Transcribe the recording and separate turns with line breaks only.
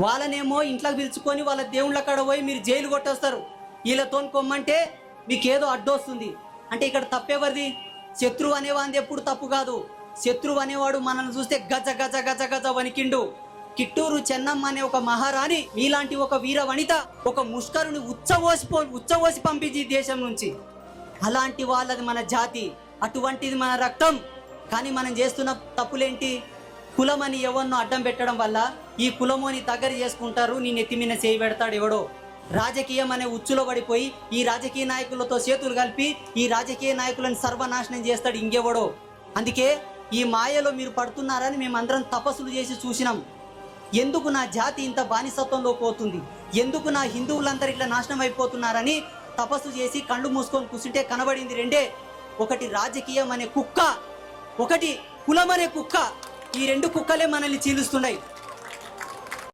వాళ్ళనేమో ఇంట్లోకి పిలుచుకొని వాళ్ళ దేవుళ్ళ కాడ పోయి మీరు జైలు కొట్టేస్తారు. వీళ్ళతో కొమ్మంటే మీకేదో అడ్డొస్తుంది అంటే ఇక్కడ తప్పెవరిది? శత్రువు అనేవాంది ఎప్పుడు తప్పు కాదు. శత్రువు అనేవాడు మనల్ని చూస్తే గజ గజ గజ గజ వణికిండు. కిట్టూరు చెన్నమ్మ అనే ఒక మహారాణి మీలాంటి ఒక వీర వనిత ఒక ముష్కరుని ఉచ్చవోసి పంపించి దేశం నుంచి. అలాంటి వాళ్ళది మన జాతి, అటువంటిది మన రక్తం. కానీ మనం చేస్తున్న తప్పులేంటి? కులమని ఎవరినో అడ్డం పెట్టడం వల్ల ఈ కులమోని దగ్గర చేసుకుంటారు. నీ నెత్తి మీద చేయి పెడతాడు ఎవడో. రాజకీయం అనే ఉచ్చులో పడిపోయి ఈ రాజకీయ నాయకులతో చేతులు కలిపి ఈ రాజకీయ నాయకులను సర్వనాశనం చేస్తాడు ఇంకెవడో. అందుకే ఈ మాయలో మీరు పడుతున్నారని మేమందరం తపస్సులు చేసి చూసినాం. ఎందుకు నా జాతి ఇంత బానిసత్వంలో పోతుంది, ఎందుకు నా హిందువులందరూ ఇట్లా నాశనం అయిపోతున్నారని తపస్సు చేసి కళ్ళు మూసుకొని కూర్చుంటే కనబడింది రెండే. ఒకటి రాజకీయం అనే కుక్క, ఒకటి కులం అనే కుక్క. ఈ రెండు కుక్కలే మనల్ని చీలుస్తున్నాయి.